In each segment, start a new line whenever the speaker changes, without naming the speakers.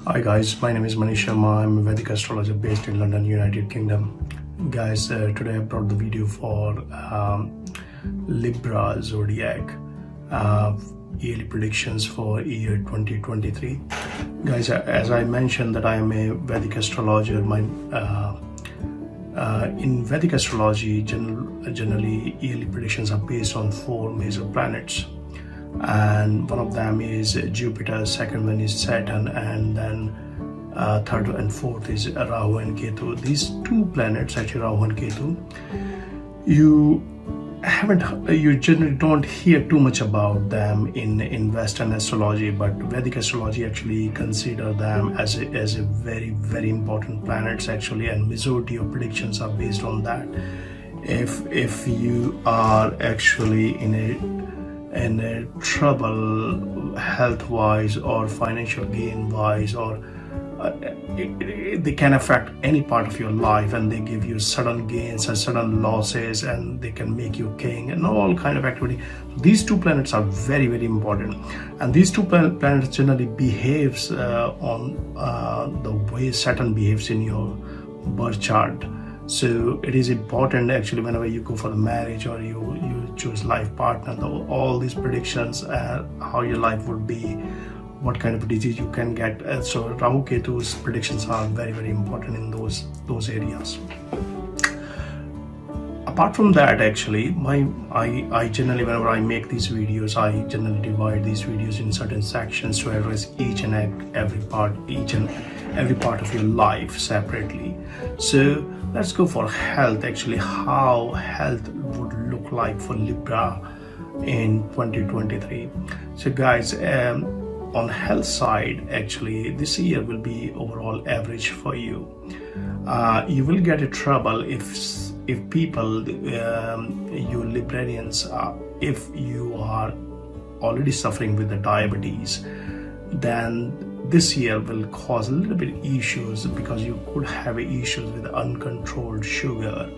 Hi guys, my name is Manish Sharma. I'm a Vedic astrologer based in London, United Kingdom. Guys, today I brought the video for Libra Zodiac yearly predictions for year 2023. Guys, as I mentioned that I am a Vedic astrologer, in Vedic astrology, generally yearly predictions are based on 4 major planets. And one of them is Jupiter, second one is Saturn, and then third and fourth is Rahu and Ketu. These 2 planets, actually Rahu and Ketu, you generally don't hear too much about them in Western astrology, but Vedic astrology actually consider them as a very important planets actually, and majority of predictions are based on that. If you are actually in a trouble health-wise or financial gain-wise, or they can affect any part of your life, and they give you sudden gains and sudden losses, and they can make you king and all kind of activity. These 2 planets are very important, and these 2 planets generally behaves on the way Saturn behaves in your birth chart. So it is important actually whenever you go for the marriage or you choose life partner, all these predictions, how your life would be, what kind of disease you can get. So Rahu Ketu's predictions are very important in those areas. Apart from that, actually, I generally, whenever I make these videos, I generally divide these videos in certain sections to address each and every part of your life separately. So let's go for health, actually, how health would look like for Libra in 2023. So guys, on health side, actually, this year will be overall average for you. You will get a trouble if people, you Librarians, if you are already suffering with the diabetes, then this year will cause a little bit issues, because you could have issues with uncontrolled sugar,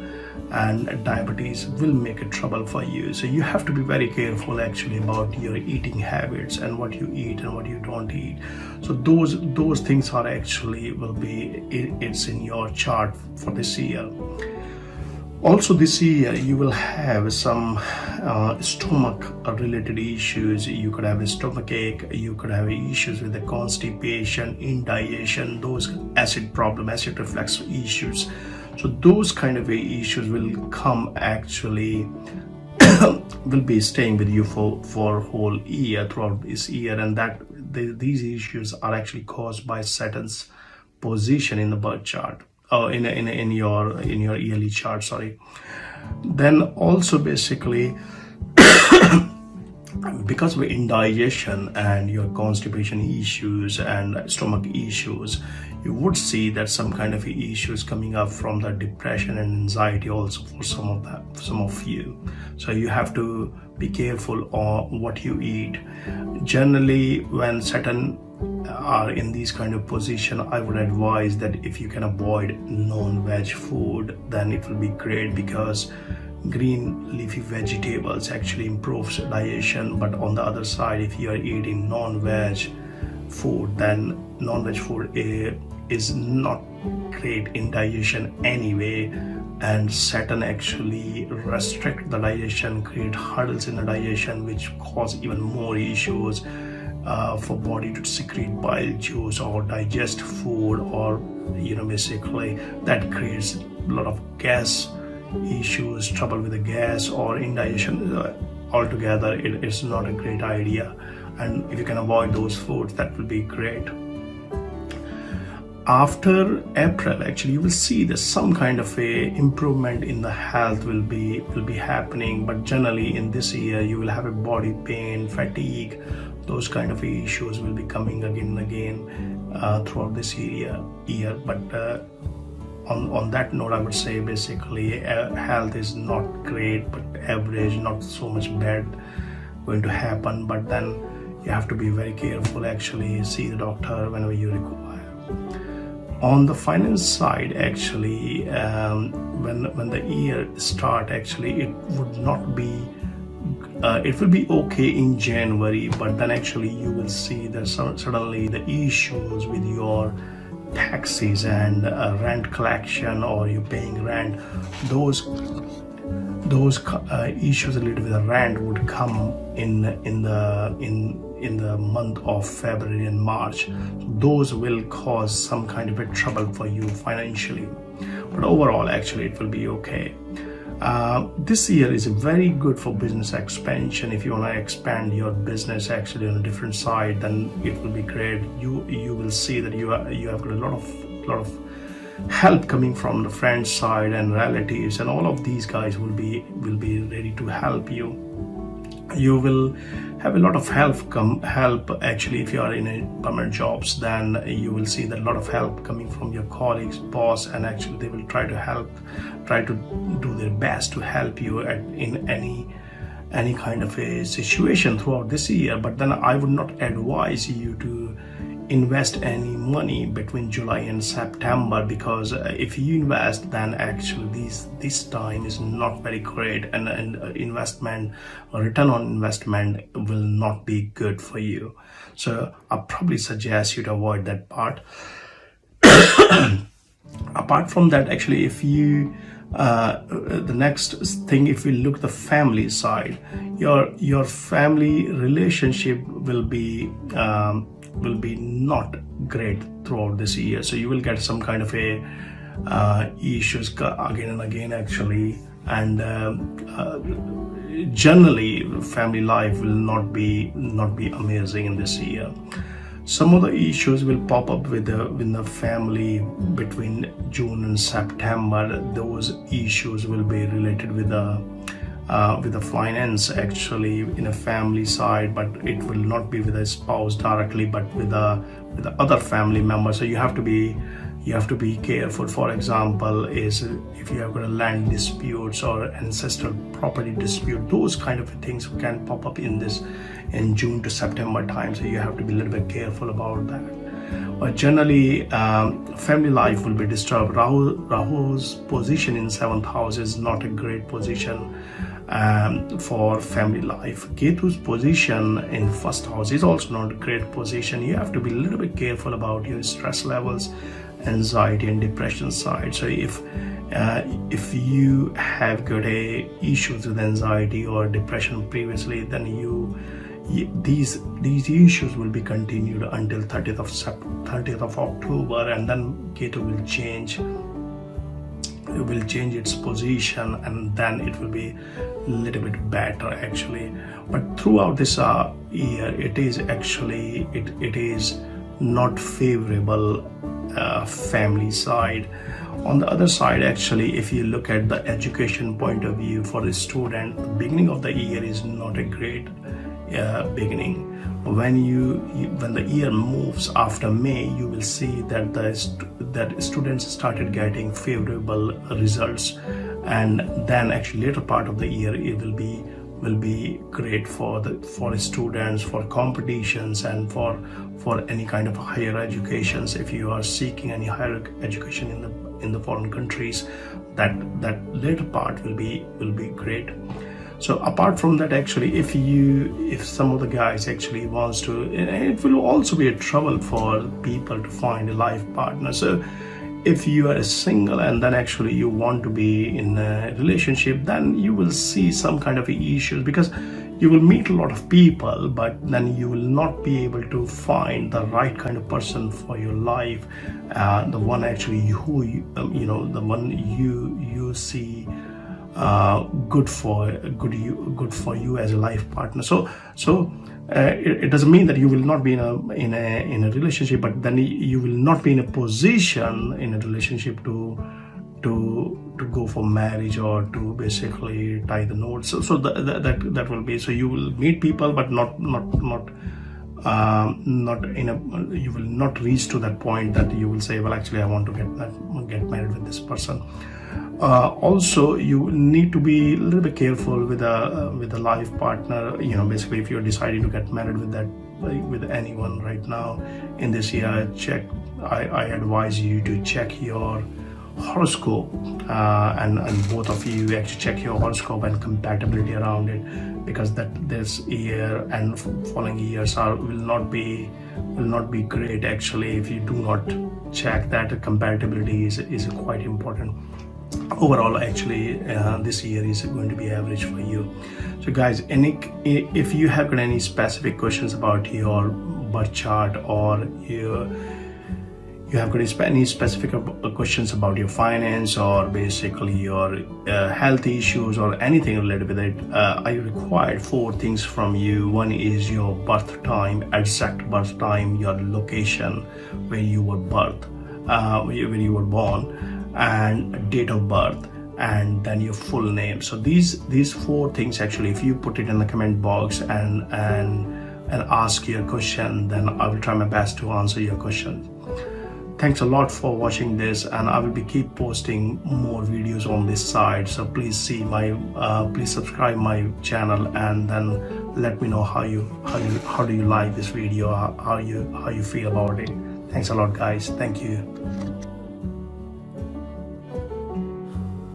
and diabetes will make a trouble for you. So you have to be very careful actually about your eating habits and what you eat and what you don't eat. So those things are actually it's in your chart for this year. Also this year you will have some stomach related issues. You could have a stomach ache, you could have issues with the constipation, indigestion, those acid reflux issues. So those kind of issues will come actually will be staying with you for whole year, throughout this year, and these issues are actually caused by Saturn's position in the birth chart. In your yearly chart, sorry. Then also basically because of indigestion and your constipation issues and stomach issues, you would see that some kind of issues coming up from the depression and anxiety also for some of you. So you have to be careful on what you eat. Generally, when Saturn are in these kind of position, I would advise that if you can avoid non-veg food, then it will be great, because green leafy vegetables actually improves digestion. But on the other side, if you are eating non-veg food, then non-veg food is not great in digestion anyway, and Saturn actually restrict the digestion, create hurdles in the digestion, which cause even more issues for body to secrete bile juice or digest food, or basically that creates a lot of gas issues, trouble with the gas or indigestion. Altogether it's not a great idea, and if you can avoid those foods, that will be great. After April, actually, you will see that some kind of a improvement in the health will be happening, but generally in this year you will have a body pain, fatigue, those kind of issues will be coming again and again throughout this year. But on that note, I would say basically health is not great, but average, not so much bad going to happen. But then you have to be very careful, actually see the doctor whenever you require. On the finance side, actually, when the year start, actually it would not be it will be okay in January, but then actually you will see that suddenly the issues with your taxes and rent collection, or you're paying rent, those issues related with the rent would come in the month of February and March. Those will cause some kind of a trouble for you financially, but overall actually it will be okay. This year is very good for business expansion. If you want to expand your business actually on a different side, then it will be great. You will see that you have got a lot of help coming from the friend side and relatives, and all of these guys will be ready to help you. You will have a lot of help actually. If you are in a permanent jobs, then you will see that a lot of help coming from your colleagues, boss, and actually they will try to do their best to help you in any kind of a situation throughout this year. But then I would not advise you to invest any money between July and September, because if you invest, then actually this time is not very great, and investment or return on investment will not be good for you. So I probably suggest you to avoid that part. Apart from that, actually, if you the next thing, if we look the family side, your family relationship will be not great throughout this year. So you will get some kind of a issues again and again actually, and generally family life will not be amazing in this year. Some of the issues will pop up with the family between June and September. Those issues will be related with the finance actually in a family side, but it will not be with a spouse directly, but with the other family members. So you have to be careful. For example, is if you have got a land disputes or ancestral property dispute, those kind of things can pop up in June to September time. So you have to be a little bit careful about that. But generally, family life will be disturbed. Rahu's position in 7th house is not a great position for family life. Ketu's position in 1st house is also not a great position. You have to be a little bit careful about your stress levels, anxiety and depression side. So if you have got issues with anxiety or depression previously, then these issues will be continued until 30th of October, and then Ketu will change its position, and then it will be a little bit better actually. But throughout this year, it is actually it is not favorable family side. On the other side, actually, if you look at the education point of view for the student, the beginning of the year is not a great beginning. When the year moves after May, you will see that that students started getting favorable results, and then actually later part of the year it will be great for students, for competitions, and for any kind of higher educations. If you are seeking any higher education in the foreign countries, that later part will be great. So apart from that, actually, if some of the guys actually wants to, it will also be a trouble for people to find a life partner. So if you are single and then actually you want to be in a relationship, then you will see some kind of issues, because you will meet a lot of people, but then you will not be able to find the right kind of person for your life, the one actually who the one you see good for you as a life partner. So it doesn't mean that you will not be in a relationship, but then you will not be in a position in a relationship to go for marriage or to basically tie the knots. So that will be. So you will meet people, but not you will not reach to that point that you will say, well, actually I want to get married with this person. Also, you need to be a little bit careful with a life partner. Basically, if you're deciding to get married with anyone right now in this year, I advise you to check your horoscope, and both of you actually check your horoscope and compatibility around it, because that this year and following years will not be great actually if you do not check that. Compatibility is quite important. Overall actually this year is going to be average for you. So guys, if you have got any specific questions about your birth chart, or you have got any specific questions about your finance, or basically your health issues, or anything related with it, I required 4 things from you. One is your birth time, exact birth time, your location where you were where you were born, and date of birth, and then your full name. So these 4 things actually, if you put it in the comment box and ask your question, then I will try my best to answer your question. Thanks a lot for watching this, and I will be keep posting more videos on this side. So please see my please subscribe my channel, and then let me know how do you like this video, how you feel about it. Thanks a lot guys. Thank you.